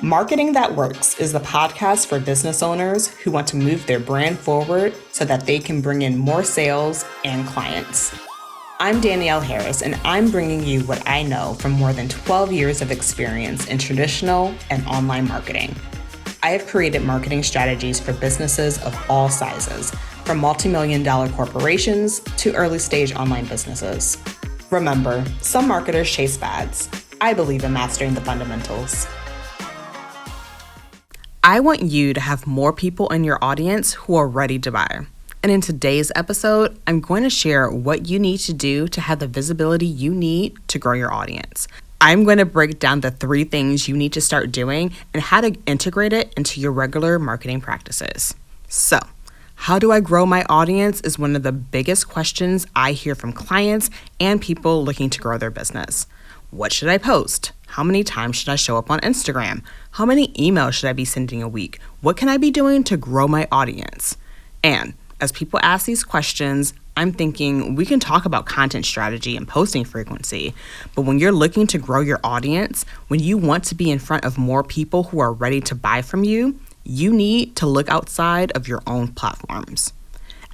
Marketing That Works is the podcast for business owners who want to move their brand forward so that they can bring in more sales and clients. I'm Danielle R, and I'm bringing you what I know from more than 12 years of experience in traditional and online marketing. I have created marketing strategies for businesses of all sizes, from multi-million-dollar corporations to early-stage online businesses. Remember, some marketers chase fads. I believe in mastering the fundamentals. I want you to have more people in your audience who are ready to buy. And in today's episode, I'm going to share what you need to do to have the visibility you need to grow your audience. I'm going to break down the 3 things you need to start doing and how to integrate it into your regular marketing practices. So, how do I grow my audience is one of the biggest questions I hear from clients and people looking to grow their business. What should I post? How many times should I show up on Instagram? How many emails should I be sending a week? What can I be doing to grow my audience? And as people ask these questions, I'm thinking we can talk about content strategy and posting frequency, but when you're looking to grow your audience, when you want to be in front of more people who are ready to buy from you, you need to look outside of your own platforms.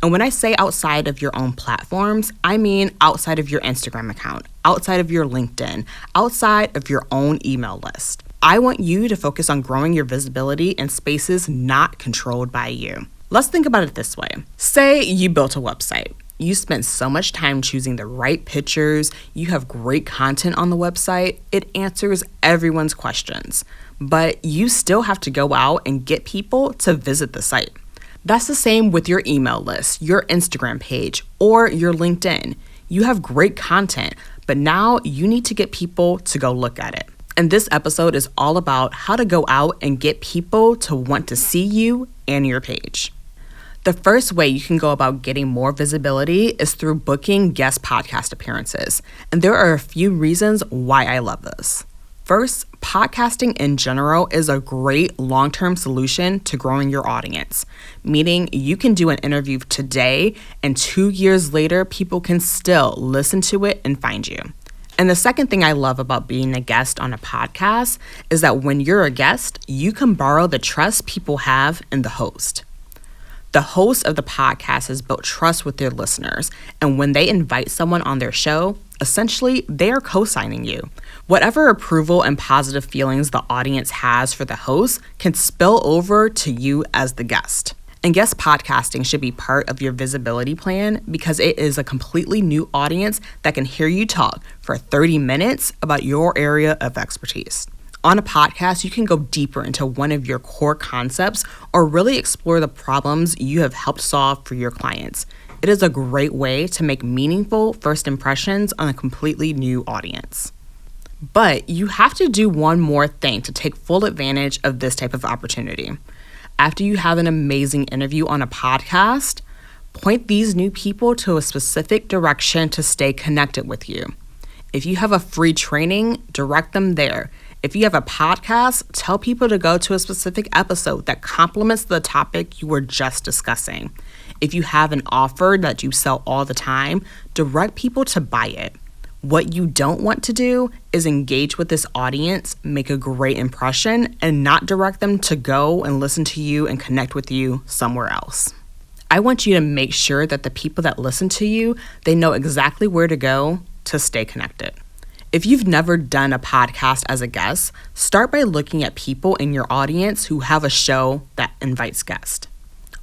And when I say outside of your own platforms, I mean outside of your Instagram account, outside of your LinkedIn, outside of your own email list. I want you to focus on growing your visibility in spaces not controlled by you. Let's think about it this way. Say you built a website. You spent so much time choosing the right pictures, you have great content on the website, it answers everyone's questions, but you still have to go out and get people to visit the site. That's the same with your email list, your Instagram page, or your LinkedIn. You have great content, but now you need to get people to go look at it. And this episode is all about how to go out and get people to want to see you and your page. The first way you can go about getting more visibility is through booking guest podcast appearances. And there are a few reasons why I love this. First, podcasting in general is a great long-term solution to growing your audience, meaning you can do an interview today and 2 years later, people can still listen to it and find you. And the second thing I love about being a guest on a podcast is that when you're a guest, you can borrow the trust people have in the host. The host of the podcast has built trust with their listeners, and when they invite someone on their show, essentially, they are co-signing you. Whatever approval and positive feelings the audience has for the host can spill over to you as the guest. And guest podcasting should be part of your visibility plan because it is a completely new audience that can hear you talk for 30 minutes about your area of expertise. On a podcast, you can go deeper into one of your core concepts or really explore the problems you have helped solve for your clients. It is a great way to make meaningful first impressions on a completely new audience. But you have to do one more thing to take full advantage of this type of opportunity. After you have an amazing interview on a podcast, point these new people to a specific direction to stay connected with you. If you have a free training, direct them there. If you have a podcast, tell people to go to a specific episode that complements the topic you were just discussing. If you have an offer that you sell all the time, direct people to buy it. What you don't want to do is engage with this audience, make a great impression, and not direct them to go and listen to you and connect with you somewhere else. I want you to make sure that the people that listen to you, they know exactly where to go to stay connected. If you've never done a podcast as a guest, start by looking at people in your audience who have a show that invites guests.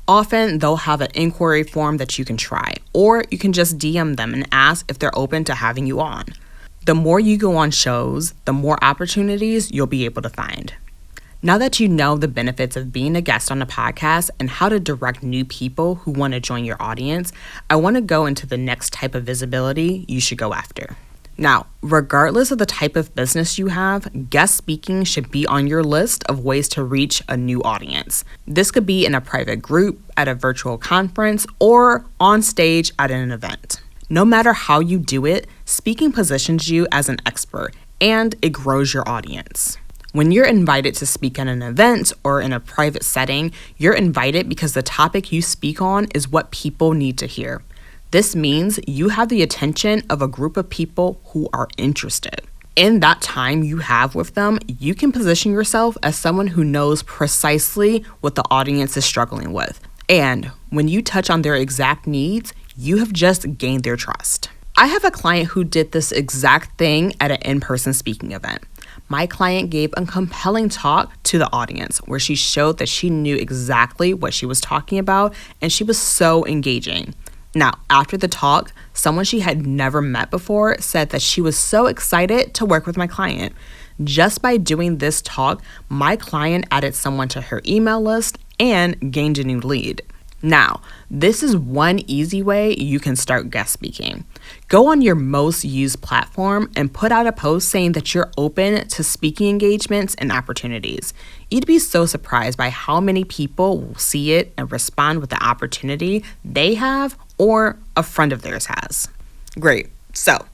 Often, they'll have an inquiry form that you can try, or you can just DM them and ask if they're open to having you on. The more you go on shows, the more opportunities you'll be able to find. Now that you know the benefits of being a guest on a podcast and how to direct new people who want to join your audience, I want to go into the next type of visibility you should go after. Now, regardless of the type of business you have, guest speaking should be on your list of ways to reach a new audience. This could be in a private group, at a virtual conference, or on stage at an event. No matter how you do it, speaking positions you as an expert, and it grows your audience. When you're invited to speak at an event or in a private setting, you're invited because the topic you speak on is what people need to hear. This means you have the attention of a group of people who are interested. In that time you have with them, you can position yourself as someone who knows precisely what the audience is struggling with. And when you touch on their exact needs, you have just gained their trust. I have a client who did this exact thing at an in-person speaking event. My client gave a compelling talk to the audience where she showed that she knew exactly what she was talking about, and she was so engaging. Now, after the talk, someone she had never met before said that she was so excited to work with my client. Just by doing this talk, my client added someone to her email list and gained a new lead. Now, this is one easy way you can start guest speaking. Go on your most used platform and put out a post saying that you're open to speaking engagements and opportunities. You'd be so surprised by how many people will see it and respond with the opportunity they have or a friend of theirs has. Great. So,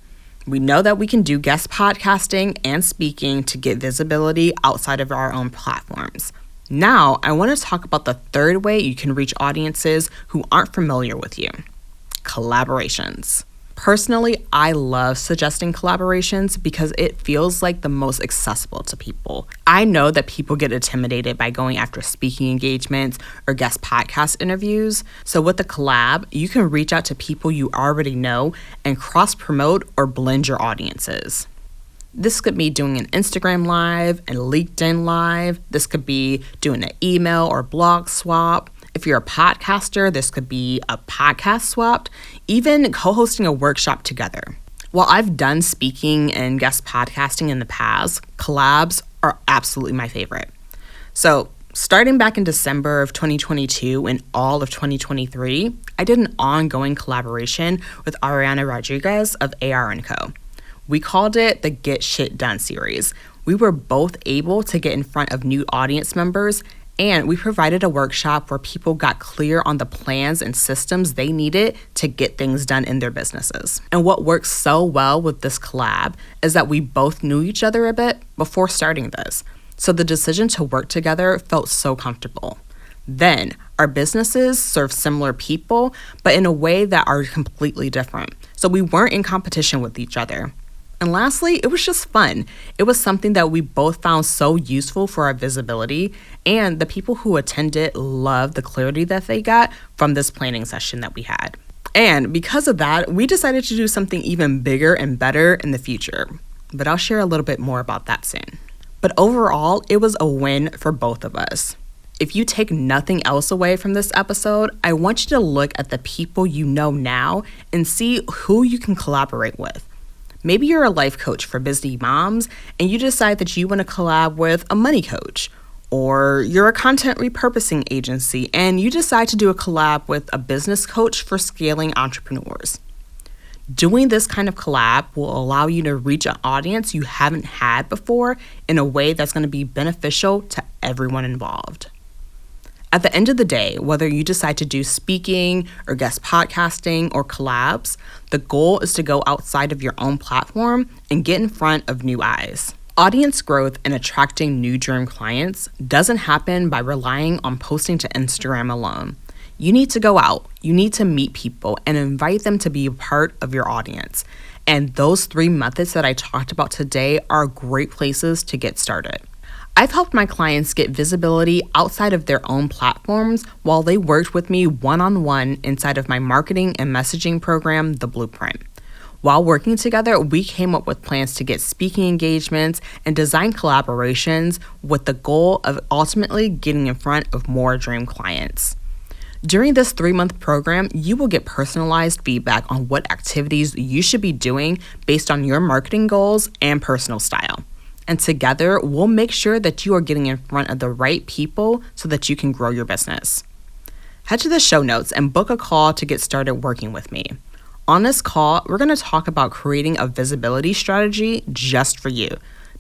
we know that we can do guest podcasting and speaking to get visibility outside of our own platforms. Now, I want to talk about the third way you can reach audiences who aren't familiar with you: collaborations. Personally, I love suggesting collaborations because it feels like the most accessible to people. I know that people get intimidated by going after speaking engagements or guest podcast interviews. So with a collab, you can reach out to people you already know and cross-promote or blend your audiences. This could be doing an Instagram live and LinkedIn live. This could be doing an email or blog swap. If you're a podcaster, this could be a podcast swapped, even co-hosting a workshop together. While I've done speaking and guest podcasting in the past, collabs are absolutely my favorite. So starting back in December of 2022 and all of 2023, I did an ongoing collaboration with Ariana Rodriguez of AR & Co. We called it the Get Shit Done series. We were both able to get in front of new audience members, and we provided a workshop where people got clear on the plans and systems they needed to get things done in their businesses. And what works so well with this collab is that we both knew each other a bit before starting this. So the decision to work together felt so comfortable. Then, our businesses serve similar people, but in a way that are completely different. So we weren't in competition with each other. And lastly, it was just fun. It was something that we both found so useful for our visibility, and the people who attended loved the clarity that they got from this planning session that we had. And because of that, we decided to do something even bigger and better in the future. But I'll share a little bit more about that soon. But overall, it was a win for both of us. If you take nothing else away from this episode, I want you to look at the people you know now and see who you can collaborate with. Maybe you're a life coach for busy moms and you decide that you want to collab with a money coach. Or you're a content repurposing agency and you decide to do a collab with a business coach for scaling entrepreneurs. Doing this kind of collab will allow you to reach an audience you haven't had before in a way that's going to be beneficial to everyone involved. At the end of the day, whether you decide to do speaking or guest podcasting or collabs, the goal is to go outside of your own platform and get in front of new eyes. Audience growth and attracting new dream clients doesn't happen by relying on posting to Instagram alone. You need to go out, you need to meet people and invite them to be a part of your audience. And those 3 methods that I talked about today are great places to get started. I've helped my clients get visibility outside of their own platforms while they worked with me one-on-one inside of my marketing and messaging program, The Blueprint. While working together, we came up with plans to get speaking engagements and design collaborations with the goal of ultimately getting in front of more dream clients. During this 3-month program, you will get personalized feedback on what activities you should be doing based on your marketing goals and personal style. And together, we'll make sure that you are getting in front of the right people so that you can grow your business. Head to the show notes and book a call to get started working with me. On this call, we're going to talk about creating a visibility strategy just for you.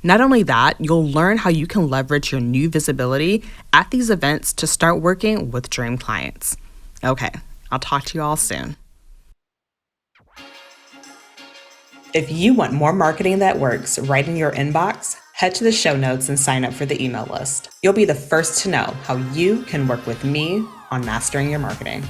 Not only that, you'll learn how you can leverage your new visibility at these events to start working with dream clients. Okay, I'll talk to you all soon. If you want more marketing that works right in your inbox, head to the show notes and sign up for the email list. You'll be the first to know how you can work with me on mastering your marketing.